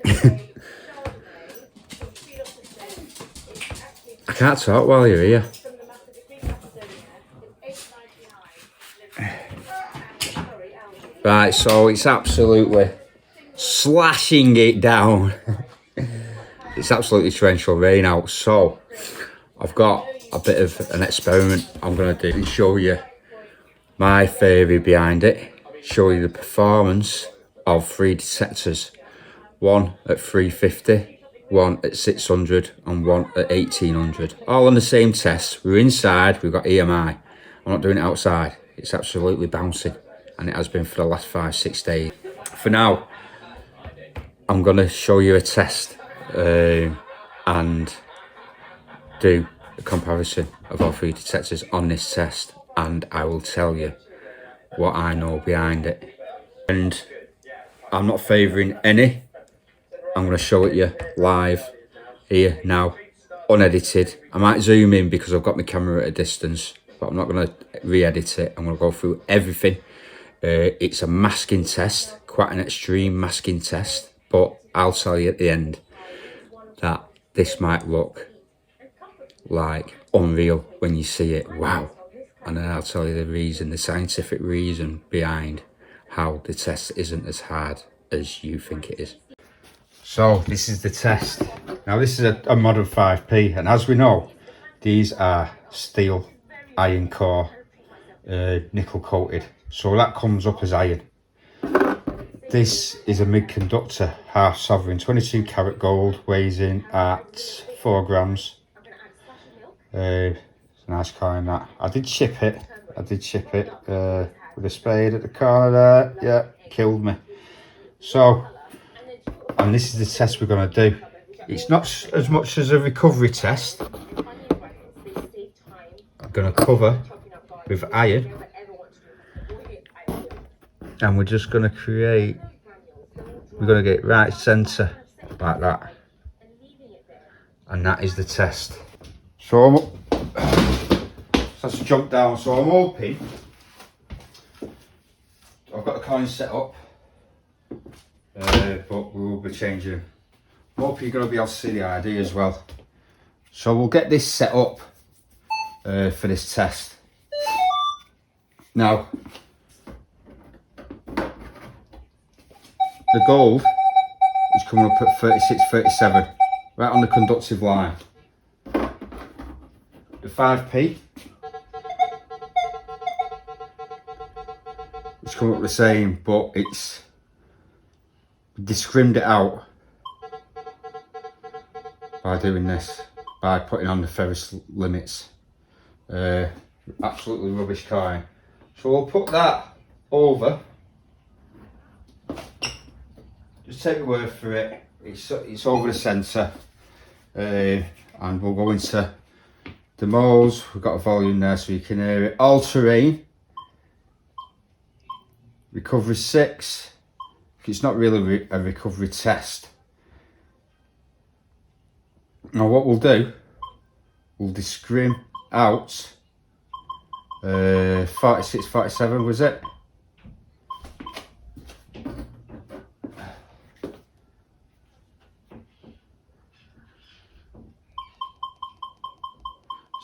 I can't talk while you're here. Right, so it's absolutely slashing it down. It's absolutely torrential rain out, so I've got a bit of an experiment I'm going to do and show you my theory behind it, show you the performance of 3 detectors, one at 350, one at 600 and one at 1800, all on the same test. We're inside, we've got EMI. I'm not doing it outside. It's absolutely bouncing, and it has been for the last 5-6 days. For now, I'm going to show you a test and do a comparison of all 3 detectors on this test, and I will tell you what I know behind it. And I'm not favouring any. I'm going to show it you live here now, unedited. I might zoom in because I've got my camera at a distance, but I'm not going to re-edit it. I'm going to go through everything. It's a masking test, quite an extreme masking test, but I'll tell you at the end that this might look like unreal when you see it. Wow. And then I'll tell you the reason, the scientific reason behind how the test isn't as hard as you think it is. So this is the test. Now this is a modern 5p, and as we know, these are steel iron core, nickel coated, so that comes up as iron. This is a mid conductor, half sovereign, 22 karat gold, weighs in at 4 grams. It's a nice coin that. I did chip it with a spade at the corner there. Yeah, killed me. So, and this is the test we're going to do. It's not as much as a recovery test. I'm going to cover with iron, and we're just going to create, we're going to get right centre like that, and that is the test. So let's jump down. So I'm hoping, I've got the coin set up, but we will be changing. Hope you're going to be able to see the ID as well. So we'll get this set up for this test. Now, the gold is coming up at 36, 37, right on the conductive line. The 5p it's come up the same, but it's, they scrimmed it out by doing this, by putting on the Ferris limits. Absolutely rubbish coin. So we'll put that over. Just take the word for it. It's over the centre, and we'll go into the modes. We've got a volume there so you can hear it. All terrain, recovery 6. It's not really a recovery test. Now what we'll do, we'll discrim out 46, 47 was it?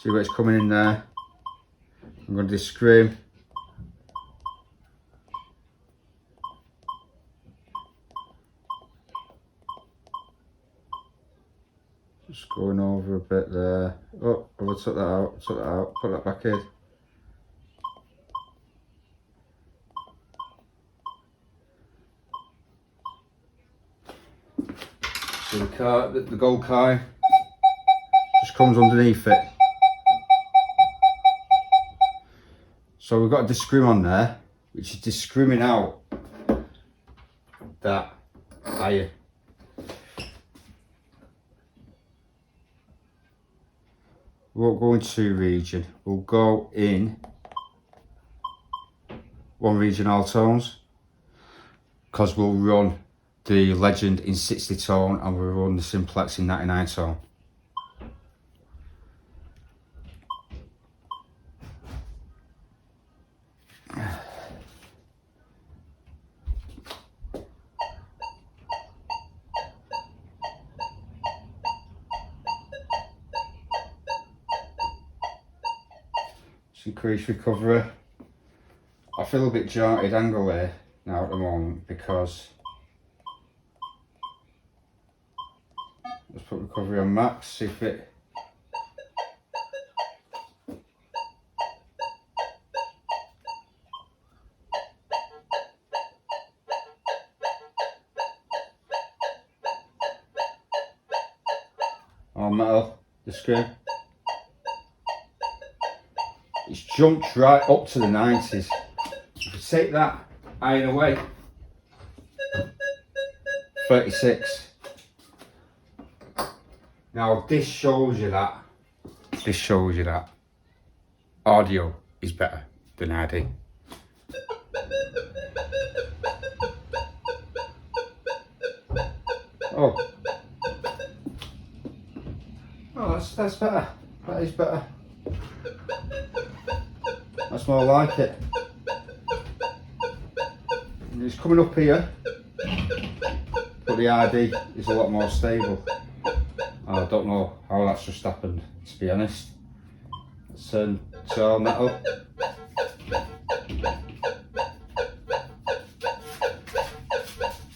See where it's coming in there. I'm going to discrim. Just going over a bit there. Oh, I took that out, put that back in. So the gold coin just comes underneath it. So we've got a discrim on there, which is discrimming out that iron. We won't go into region, we'll go in one region all tones, because we'll run the Legend in 60 tone and we'll run the Simplex in 99 tone. increased recovery. I feel a bit jointed angle here now at the moment because let's put recovery on max, see if it on metal, the screw. It's jumped right up to the 90s. If you take that iron away, 36. Now this shows you that audio is better than ID. Oh, that's better. That is better. That's more like it. And it's coming up here, but the ID is a lot more stable. I don't know how that's just happened, to be honest. It's all metal.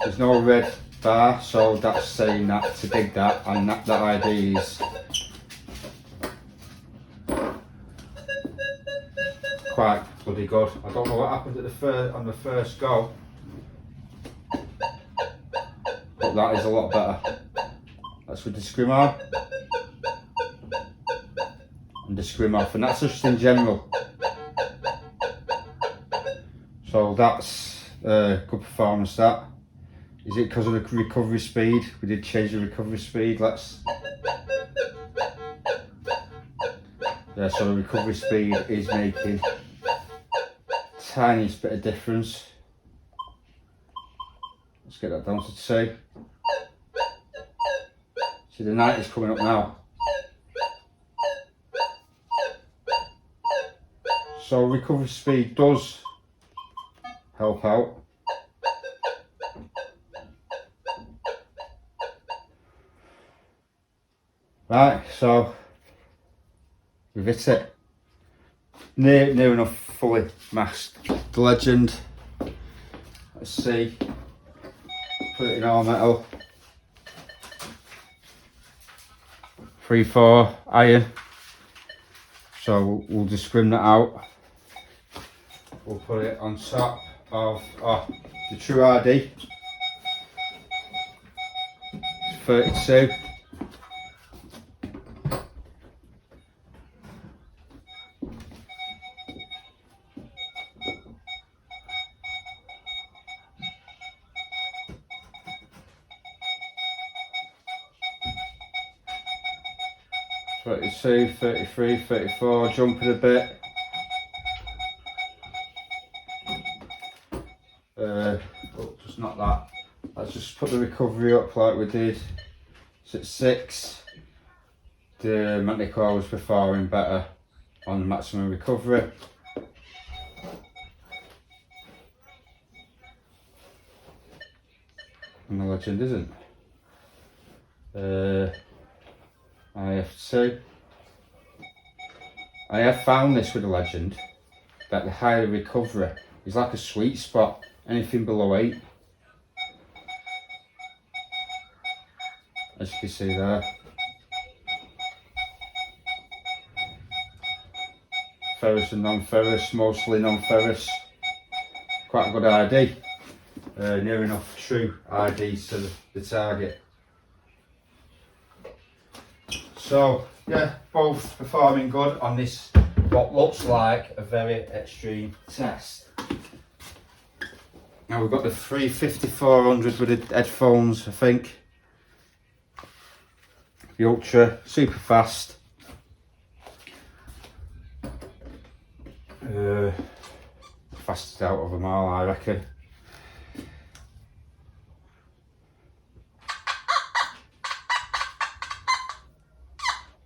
There's no red bar, so that's saying that to dig that, and that ID is quite bloody good. I don't know what happened at on the first go, but that is a lot better. That's with the scrim on and the scrim off, and that's just in general. So that's good performance. That is it because of the recovery speed. We did change the recovery speed. Yeah, so the recovery speed is making tiniest bit of difference. Let's get that down to 2. See, the 90's coming up now. So recovery speed does help out. Right, so we've hit it. Near enough fully masked. The Legend. Let's see. Put it in all metal. 3/4 iron. So we'll just scrim that out. We'll put it on top of the true RD. 32. .32, 33, 34, jumping a bit. Oh, just not that. Let's just put the recovery up like we did. It's at 6. The Manticore was performing better on the maximum recovery. And the Legend isn't. IF2. I have found this with the Legend that the higher recovery is like a sweet spot. Anything below 8, as you can see there. Ferrous and non-ferrous, mostly non-ferrous. Quite a good ID. Near enough true ID to the target. So yeah, both performing good on this what looks like a very extreme test. Now we've got the 350-400 with the headphones, I think. The Ultra, super fast. Fastest out of them all, I reckon.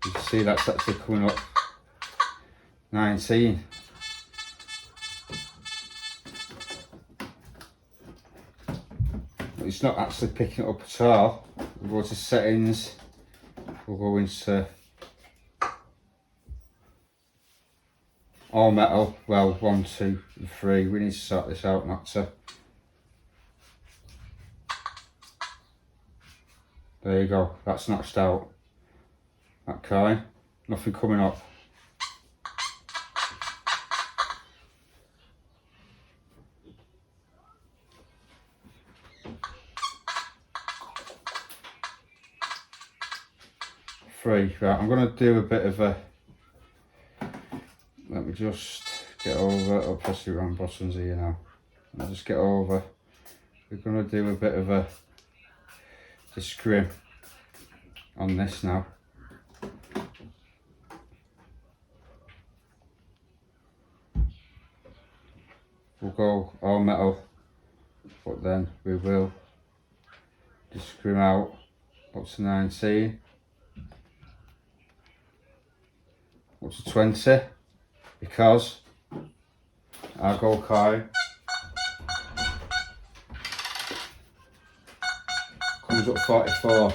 You can see that's actually coming up 19. It's not actually picking it up at all. We'll go to settings, we'll go into all metal. Well, 1, 2, and 3. We need to sort this out, Nokta. There you go, that's notched out. That coin, nothing coming up. Right, I'm going to do a bit of a, let me just get over, I'll press the wrong buttons here now. I'll just get over, we're going to do a bit of a scrim on this now. We'll go all metal, but then we will just scrim out up to 19. Up to 20, because our gold coin comes up 44.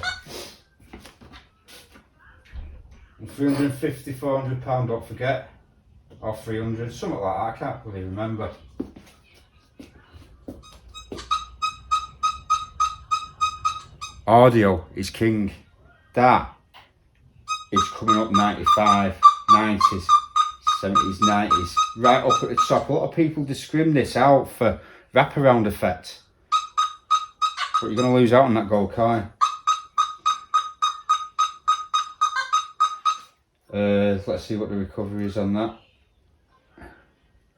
And 350, 400 pound, don't forget, or 300, something like that, I can't really remember. Audio is king. That is coming up 95. 90s, 70s, 90s, right up at the top. A lot of people discrim this out for wraparound effect, but you're going to lose out on that gold coin. Let's see what the recovery is on that.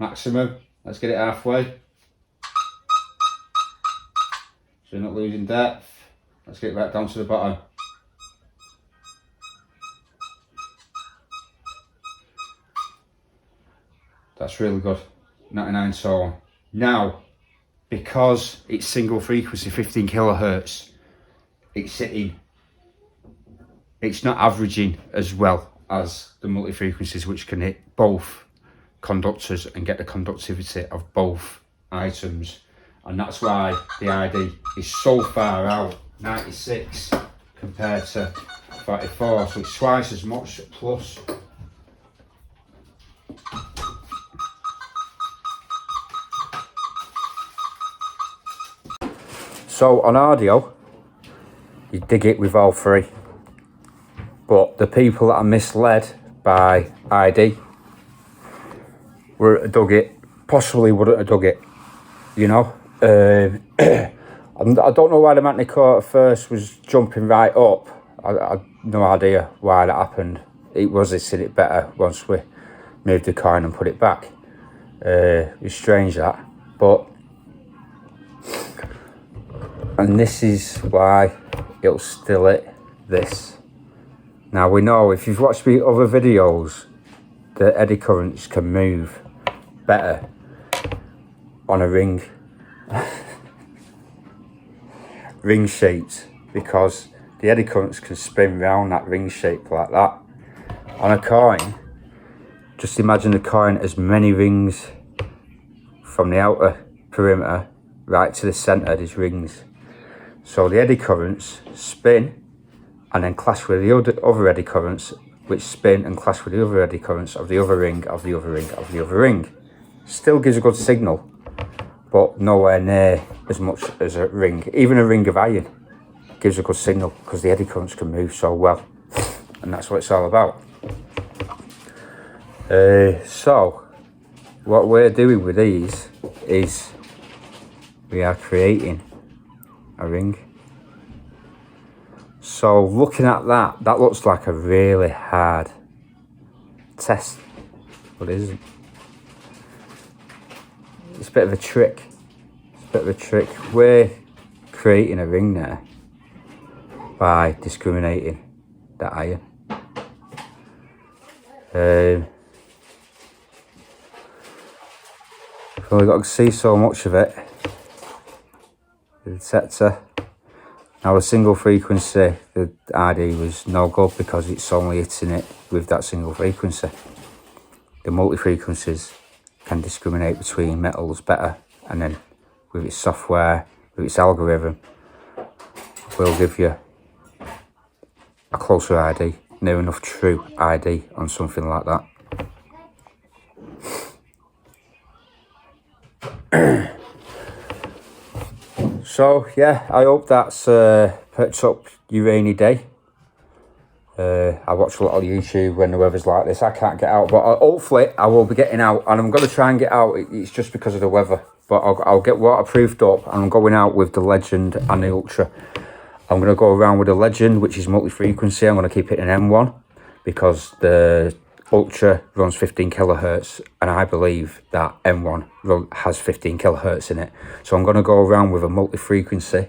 Maximum, let's get it halfway. So you're not losing depth. Let's get it back down to the bottom. That's really good, 99 tone. Now, because it's single frequency, 15 kilohertz, it's sitting, it's not averaging as well as the multi-frequencies, which can hit both conductors and get the conductivity of both items. And that's why the ID is so far out, 96 compared to 44, so it's twice as much plus. So on audio, you dig it with all three, but the people that are misled by ID wouldn't have dug it, possibly wouldn't have dug it, you know. I don't know why the Manticore at first was jumping right up. I had no idea why that happened. It was hitting it better once we moved the coin and put it back. It was strange that, but. And this is why it'll still hit this. Now we know, if you've watched me other videos, the eddy currents can move better on a ring. Ring shaped, because the eddy currents can spin round that ring shape like that. On a coin, just imagine the coin as many rings from the outer perimeter right to the centre of these rings. So the eddy currents spin and then clash with the other eddy currents, which spin and clash with the other eddy currents of the other ring, of the other ring, of the other ring. Still gives a good signal, but nowhere near as much as a ring. Even a ring of iron gives a good signal because the eddy currents can move so well. And that's what it's all about. So what we're doing with these is we are creating a ring. So looking at that, that looks like a really hard test, but it isn't. It's a bit of a trick. It's a bit of a trick. We're creating a ring there by discriminating that iron. We've only got to see so much of it. The detector. Now a single frequency, the ID was no good because it's only hitting it with that single frequency. The multi-frequencies can discriminate between metals better, and then with its software, with its algorithm, will give you a closer ID, near enough true ID on something like that. So yeah, I hope that's perked up your rainy day. I watch a lot of YouTube when the weather's like this. I can't get out, but hopefully I will be getting out, and I'm going to try and get out. It's just because of the weather, but I'll get waterproofed up, and I'm going out with the Legend and the Ultra. I'm going to go around with the Legend, which is multi-frequency. I'm going to keep it in M1 because the Ultra runs 15 kilohertz, and I believe that M1 has 15 kilohertz in it. So I'm going to go around with a multi-frequency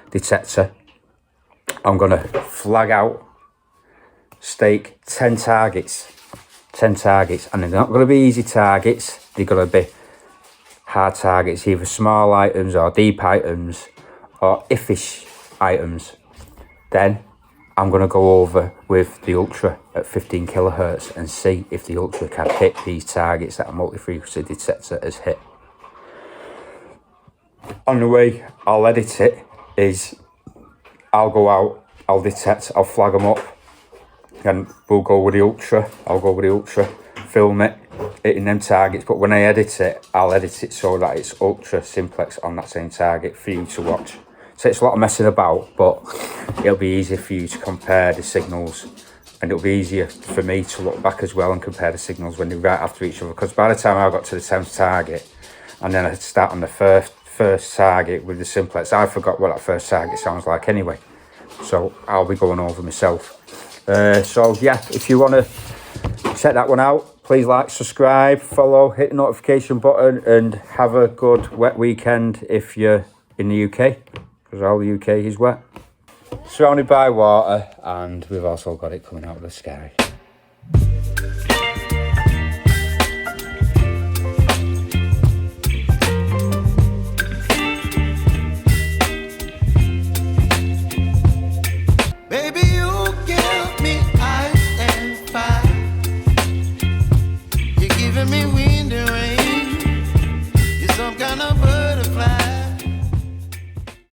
detector. I'm going to flag out, stake 10 targets, and they're not going to be easy targets. They're going to be hard targets, either small items or deep items or iffish items. Then I'm going to go over with the Ultra at 15 kilohertz and see if the Ultra can hit these targets that a multi-frequency detector has hit. On the way I'll edit it is I'll go out, I'll detect, I'll flag them up, and we'll go with the Ultra. I'll go with the Ultra, film it, hitting them targets, but when I edit it, I'll edit it so that it's Ultra Simplex on that same target for you to watch. So it's a lot of messing about, but it'll be easier for you to compare the signals, and it'll be easier for me to look back as well and compare the signals when they're right after each other, because by the time I got to the 10th target, and then I start on the first target with the Simplex, I forgot what that first target sounds like anyway. So I'll be going over myself. So yeah, if you want to check that one out, please like, subscribe, follow, hit the notification button, and have a good wet weekend if you're in the UK, because all the UK is wet. Surrounded by water, and we've also got it coming out of the sky.